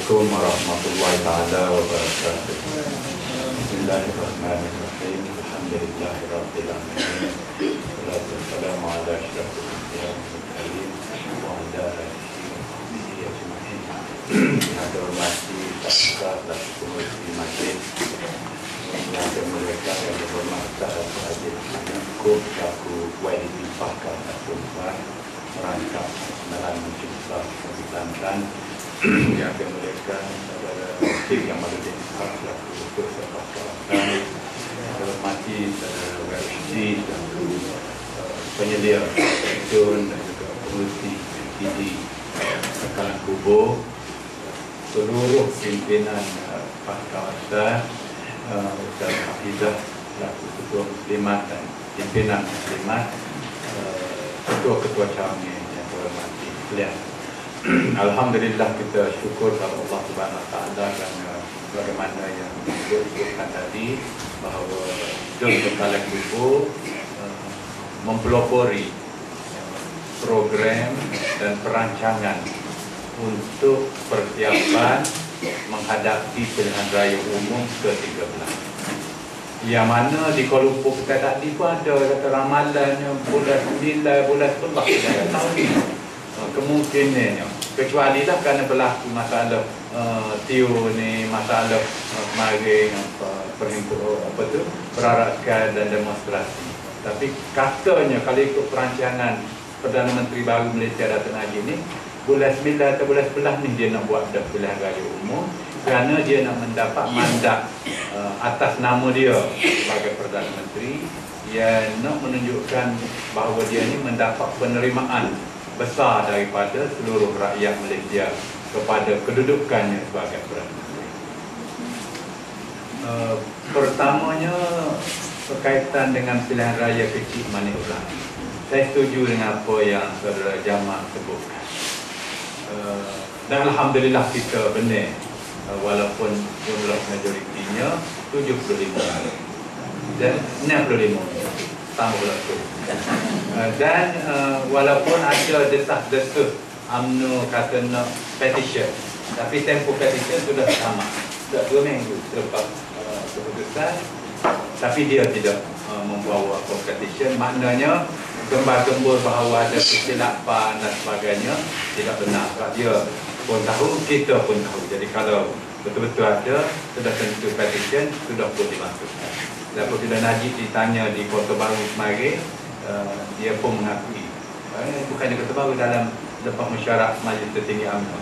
Assalamualaikum warahmatullahi taala wabarakatuh. Bismillahirrahmanirrahim. Alhamdulillahirabbil alamin. Wassalatu wassalamu ala asyrafil anbiya'i wal mursalin wa ala alihi wa sahbihi ajma'in. Yang terhormati Ustaz Latif Komisi Majlis, yang dimuliakan yang dihormati Ustaz Haji Yaakob selaku YDP Pakar Perempuan merangkap kenalan mencipta Kelantan, yang dimuliakan saudara Cik yang Maluddin selaku Ketua Sepak Kelantan, yang dihormati saudara WFC selaku penyelia Seksyen dan juga pengurusi PD Sekalan Kubur, seluruh pimpinan kawasan, Ustaz Hafizah selaku Ketua Muslimat dan pimpinan Muslimat, ketua-ketua kami yang terhormati sekalian. Alhamdulillah, kita syukur kepada Allah Subhanahu Wa Taala kerana bagaimana yang disebutkan tadi bahawa Jom Sekalan Kubur mempelopori program dan perancangan untuk persiapan menghadapi pilihan raya umum ke-13, yang mana di Kuala Lumpur kita tadi pun ada kata ramalannya bulan 9, bulan 11 tahun ni kemungkinannya, kecuali lah kerana berlaku masalah ni, masalah kemarin perarakan dan demonstrasi. Tapi katanya kalau ikut perancangan Perdana Menteri baru Malaysia Datuk Najib ni, bulan 9 atau bulan 11 ni dia nak buat dah pilihan raya umum, kerana dia nak mendapat mandat atas nama dia sebagai Perdana Menteri, yang nak menunjukkan bahawa dia ni mendapat penerimaan besar daripada seluruh rakyat Malaysia kepada kedudukannya sebagai Perdana Menteri. Pertamanya berkaitan dengan pilihan raya kecil Manik Ulang. Saya setuju dengan apa yang Saudara Jamal sebutkan. Dan Alhamdulillah kita benar, walaupun jumlah majoritinya 75 dan 65 tambah pula tu. Dan walaupun ada desas-desus UMNO kata nak petition, tapi tempoh petition sudah sama, sudah 2 minggu selepas keputusan, tapi dia tidak membawa petition. Maknanya gembar-gembur bahawa ada kesilapan dan sebagainya tidak benar. Dia pun tahu, kita pun tahu. Jadi kalau betul-betul ada, sudah tentu petition, sudah pun dimasukkan. Lepas bila Najib ditanya di Kota Baru kemarin, dia pun mengakui, bukannya Kota Baru, dalam lepas mesyuarat Majlis Tertinggi UMNO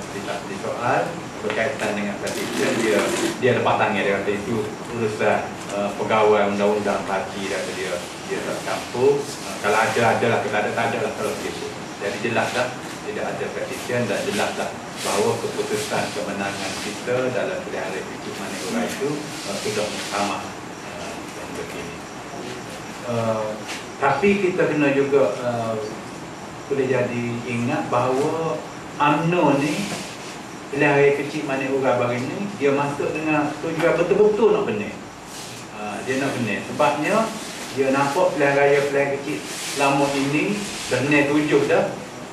di soal berkaitan dengan petition, dia lepas tangan, dia kata itu urusan pegawai undang-undang parti, dia tak campur. Kalau ada, adalah, kalau ada, tak ada lah, kalau begitu. Jadi jelas dah tidak ada petition, dan jelas dah bahawa keputusan kemenangan kita dalam pilihan raya kecil Manik Ulang itu sudah sama yang begini. Tapi kita kena juga boleh jadi ingat bahawa UMNO ni, pilihan raya kecil Manik Ulang baru ini, dia masuk dengan tujuan betul-betul nak benar. Dia nak benar sebabnya dia nampak pilihan kecil lama ini dah benar 7 dah,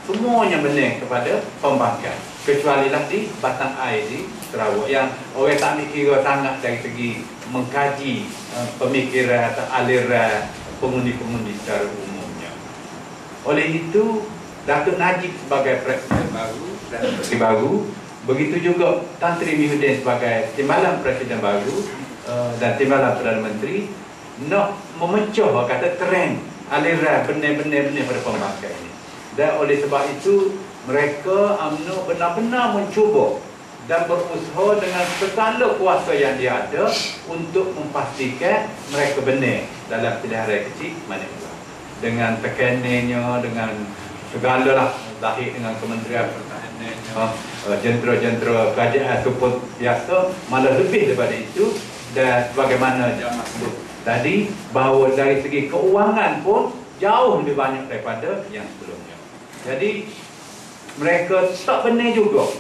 semuanya benar kepada pembangkang, kecuali lah di Batang Air di Sarawak, yang orang tak mikir sangat dari segi mengkaji pemikiran atau aliran pengundi-pengundi secara umumnya. Oleh itu, Datuk Najib sebagai Presiden baru dan Menteri baru, begitu juga Tan Sri Muhyiddin sebagai Timbalan Presiden baru dan Timbalan Perdana Menteri, nak memecah kata trend aliran benar-benar pada pembangkang ini. Dan oleh sebab itu, mereka UMNO benar-benar mencuba dan berusaha dengan segala kuasa yang dia ada untuk memastikan mereka benar dalam pilihan raya kecil Manik Ulang. Dengan tekanannya, dengan segala lah, lahir dengan Kementerian Pertahanannya, jentera-jentera kerajaan support biasa, malah lebih daripada itu. Dan bagaimana Jamal sebut tadi, bahawa dari segi keuangan pun jauh lebih banyak daripada yang sebelumnya. Jadi mereka tak benar juga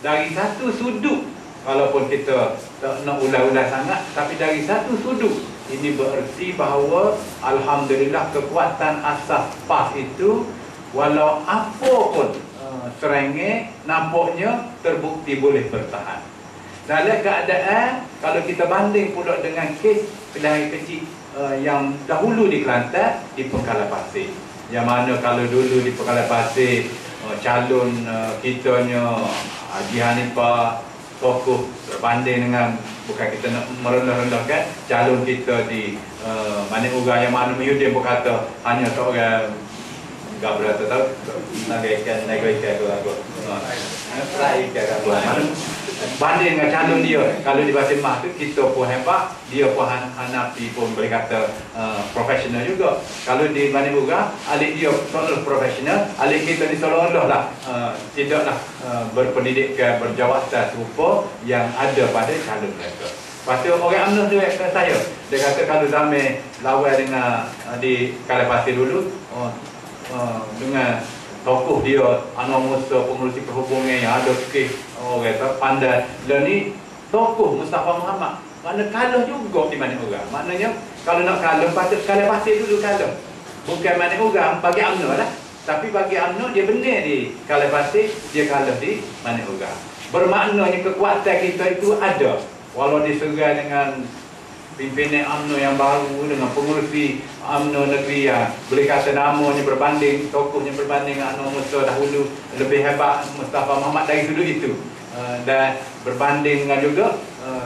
dari satu sudut, walaupun kita tak nak ulang-ulang sangat, tapi dari satu sudut ini bererti bahawa Alhamdulillah kekuatan asas PAS itu, walau apa pun Serengih nampaknya terbukti boleh bertahan. Dalam keadaan kalau kita banding pula dengan kes pilihan kecil yang dahulu di Kelantan di Pengkalan Pasir, yang mana kalau dulu di Pengkalan Pasir calon kitanya Haji Hanifah tokoh berbanding dengan, bukan kita nak merendah-rendahkan calon kita di mana orang yang mana Muhyiddin berkata hanya seorang enggak berata tahu nagaikan banding dengan calon dia. Kalau di Basin Mah tu kita pun hebat, dia pun Hanafi pun boleh kata profesional juga. Kalau di Bani Buga, alik dia seolah profesional, alik kita ni seolah-olah lah tidaklah berpendidikan berjawatan serupa yang ada pada calon mereka. Lepas tu orang UMNO dia kata saya, dia kata kalau Zamir lawan dengan di Kalan Pasir dulu dengan tokoh dia Anwar Musa, pengurusi perhubungan yang ada kes orang kata pandai, dan ni tokoh Mustafa Muhammad, mana kalah juga di mana orang. Maknanya kalau nak kalah patut Kalan Pasir dulu kalah, bukan mana orang bagi UMNO lah, tapi bagi UMNO dia benar di Kalan Pasir, dia kalah di mana orang. Bermaknanya kekuatan kita itu ada, walau diserang dengan pimpinan UMNO yang baru, dengan pengurusi UMNO negeri yang boleh kata namanya berbanding, tokohnya berbanding dengan Anwar Musa dahulu lebih hebat Mustafa Muhammad dari sudut itu, dan berbanding dengan juga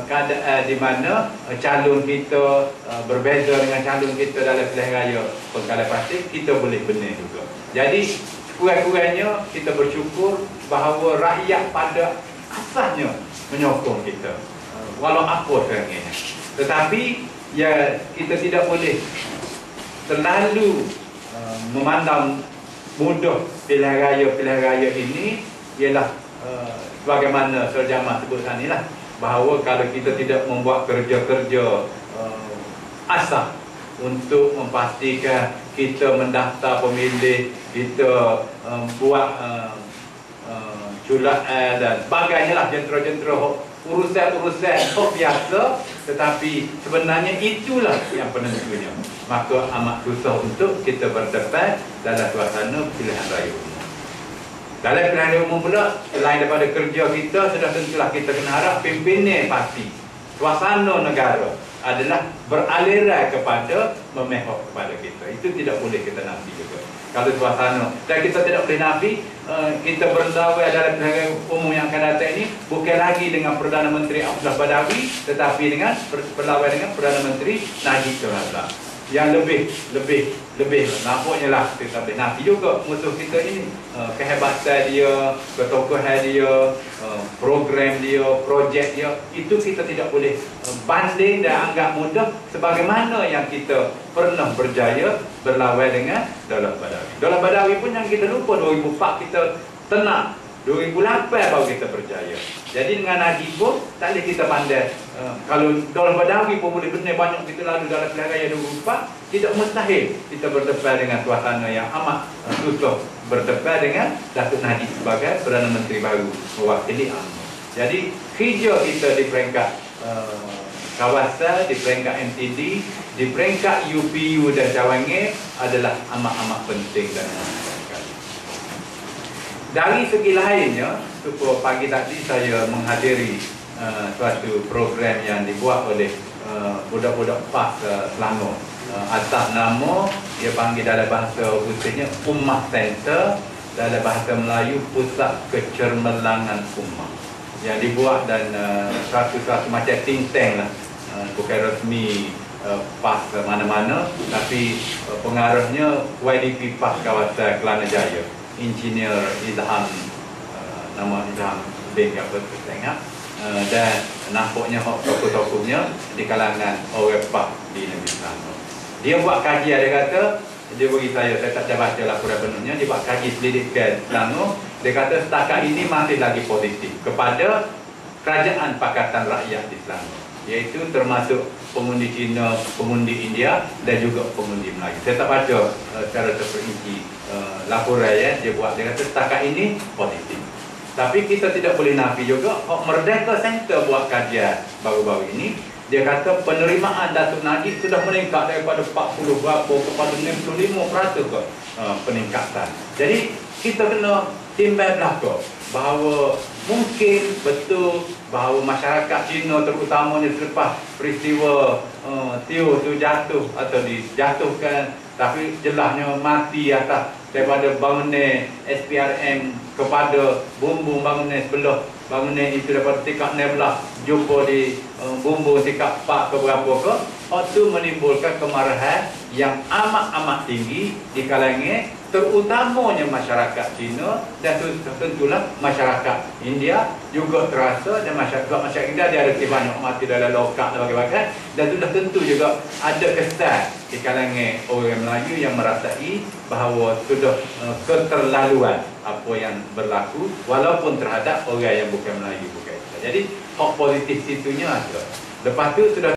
keadaan di mana calon kita berbeza dengan calon kita dalam pilihan raya Pengkalan Pasir, kita boleh benar juga. Jadi kurang-kurangnya kita bersyukur bahawa rakyat pada asasnya menyokong kita walau apa sebenarnya. Tetapi ya kita tidak boleh terlalu memandang mudah pilihan raya ini. Ialah bagaimana Sir Jamal sebut tadi lah, bahawa kalau kita tidak membuat kerja-kerja asas untuk memastikan kita mendaftar pemilih, kita buat culaan dan sebagainya lah, jentera-jentera urusan-urusan biasa, tetapi sebenarnya itulah yang penentunya. Maka amat susah untuk kita berdebat dalam suasana pilihan raya umum. Dalam pilihan raya umum pula, selain daripada kerja kita, sudah tentulah kita kena harap pimpinan parti, suasana negara adalah beraliran kepada memihak kepada kita. Itu tidak boleh kita nafi juga. Kalau suasana, dan kita tidak boleh nafi kita berlawan dalam pilihan raya umum yang akan datang ini bukan lagi dengan Perdana Menteri Abdullah Badawi, tetapi dengan berlawan dengan Perdana Menteri Najib Razak yang lebih nampaknya lah kita boleh nafi juga musuh kita ini, kehebatan dia, ketokohan dia, program dia, projek dia, itu kita tidak boleh banding dan anggap mudah sebagaimana yang kita pernah berjaya berlawan dengan Daulat Badawi. Daulat Badawi pun yang kita lupa 2004 kita tenang, 2008 baru kita berjaya. Jadi dengan Najib pun tak boleh kita pandai. Kalau Daulat Badawi pun boleh benar banyak kita lalu dalam pilihan raya 2004, tidak mustahil kita berdepan dengan suasana yang amat susah berdepan dengan Datuk Najib sebagai Perdana Menteri baru mewakili UMNO. Jadi kerja kita di peringkat kawasan, di peringkat MTD, di peringkat UPU dan Cawangan adalah amat-amat penting dan dari segi lainnya. Pagi tadi saya menghadiri suatu program yang dibuat oleh budak-budak PAS Selangor, atas nama, dia panggil dalam bahasa khususnya Ummah Center, dalam bahasa Melayu Pusat Kecermelangan Ummah, yang dibuat dan satu macam think tank lah, bukan resmi PAS mana-mana, tapi pengaruhnya YDP PAS kawasan Kelana Jaya, Engineer Ilham, nama Ilham bin apa tu saya ingat, dan nampaknya tokoh-tokohnya di kalangan orang PAS di negeri Selangor. Dia buat kajian, dia kata, dia bagi saya tak baca laporan penuhnya, dia buat kaji pendidikan Selangor. Dia kata setakat ini masih lagi positif kepada kerajaan Pakatan Rakyat di Selangor, iaitu termasuk pengundi Cina, pengundi India dan juga pengundi Melayu. Saya tak baca secara terperinci laporan ya, dia buat, dia kata setakat ini positif. Tapi kita tidak boleh nafi juga, Merdeka Center buat kajian baru-baru ini, dia kata penerimaan Datuk Najib sudah meningkat daripada 40 berapa kepada 65% ke peningkatan. Jadi kita kena timbal belaka bahawa mungkin betul bahawa masyarakat Cina terutamanya selepas peristiwa Tio tu jatuh atau dijatuhkan, tapi jelasnya mati atas daripada bangunan SPRM kepada bumbung bangunan sebelah bangunan itu daripada tingkat 16 jumpa di bumbung tingkat 4 ke berapa ke, itu menimbulkan kemarahan yang amat-amat tinggi di kalangan terutamanya masyarakat Cina dan tentulah masyarakat India juga terasa, dan masyarakat India dia ada banyak mati dalam lokal dan sebagainya, dan sudah tentu juga ada kesan di kalangan orang Melayu yang merasai bahawa sudah keterlaluan apa yang berlaku walaupun terhadap orang yang bukan Melayu bukan. Jadi hak politik situnya ada. Lepas tu sudah